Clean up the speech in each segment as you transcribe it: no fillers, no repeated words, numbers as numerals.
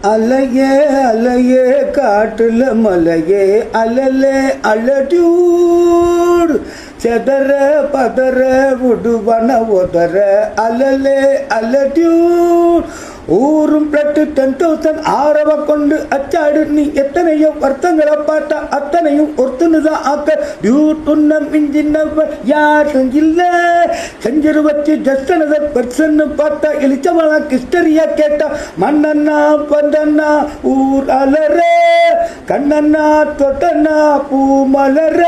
அலையே அலையே காட்டுல மலையே அலலே அலடியூர் செதற பதற விடுவன உதற அலலே அலடியூர் ஊரும் பிளட்டு 10,000 ஆரவ கொண்டு அச்சாடு நீ எத்தனையோ வருத்தங்களை பார்த்தா அத்தனையும் ஒருத்தனுதான் ஆக்க டியூட் உன்னம் இன்ஜின்ன யாரும் இல்ல செஞ்சரு வச்சு ஜஸ்டனத பெர்சன்னு பார்த்தா இழிச்சவளா கிஸ்டரியா கேட்டா மண்ணண்ணா பந்தண்ணா ஊர் அலற கண்ணண்ணா தொட்டண்ணா பூ மலர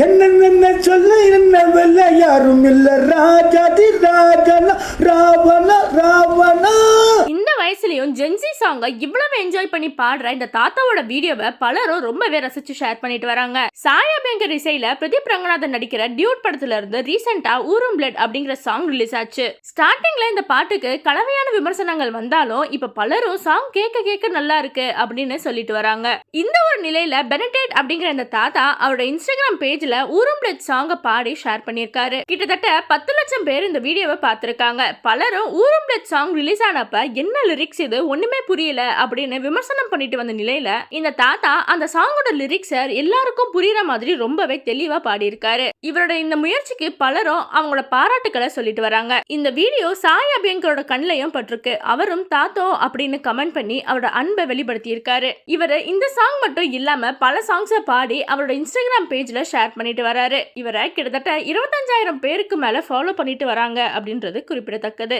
என்ன சொல்ல என்ன வெல்ல யாரும் இல்ல ராஜாதி ராஜனா ராவணா ராவணா. இந்த வயசுலயும் ஜென்சி சாங்க இவ்வளவு என்ஜாய் பண்ணி பாடுற இந்த தாத்தாவோட வீடியோவை பலரும் ரொம்பவே ரசிச்சு ஷேர் பண்ணிட்டு வராங்க. சாய் அபியங்கர் இசையில பிரதீப் ரங்கநாதன் நடிக்கிற டியூட் படத்துல இருந்து ரீசெண்டா ஊரும் பிளட் அப்படிங்கிற சாங் ரிலீஸ் ஆச்சு. ஸ்டார்டிங்ல இந்த பாட்டுக்கு கலவையான விமர்சனங்கள் வந்தாலும் இப்ப பலரும் சாங் கேட்க கேட்க நல்லா இருக்கு அப்படின்னு சொல்லிட்டு வராங்க. இந்த ஒரு நிலையில பெனடேட் அப்படிங்கிற இந்த தாத்தா அவரோட இன்ஸ்டாகிராம் பேஜ்ல ஊரும் பிளட் சாங்க பாடி ஷேர் பண்ணிருக்காரு. கிட்டத்தட்ட 10 லட்சம் பேர் இந்த வீடியோவை பார்த்திருக்காங்க. பலரும் ஊரும் பிளட் சாங் ரிலீஸ் ஆனப்ப என்ன லிரிக்ஸ் இது ஒண்ணுமே புரியல அப்படின்னு விமர்சனம் பண்ணிட்டு வந்த நிலையில இந்த தாத்தா அந்த சாங்கோட லிரிக்ஸ எல்லாருக்கும் புரியுற மாதிரி ரொம்பவே தெளிவா பாடியிருக்காரு. இவரோட இந்த முயற்சிக்கு பலரும் அவங்களோட பாராட்டுக்களை சொல்லிட்டு வராங்க. இந்த வீடியோ சாய் அபியங்கரோட கண்ணையும் பட்டிருக்கு. அவரும் தாத்தோ அப்படின்னு கமெண்ட் பண்ணி அவரோட அன்பை வெளிப்படுத்தி இருக்காரு. இவரு இந்த சாங் மட்டும் இல்லாம பல சாங்ஸை பாடி அவரோட இன்ஸ்டாகிராம் பேஜ்ல ஷேர் பண்ணிட்டு வராரு. இவரை கிட்டத்தட்ட 25,000 பேருக்கு மேல ஃபாலோ பண்ணிட்டு வராங்க அப்படின்றது குறிப்பிடத்தக்கது.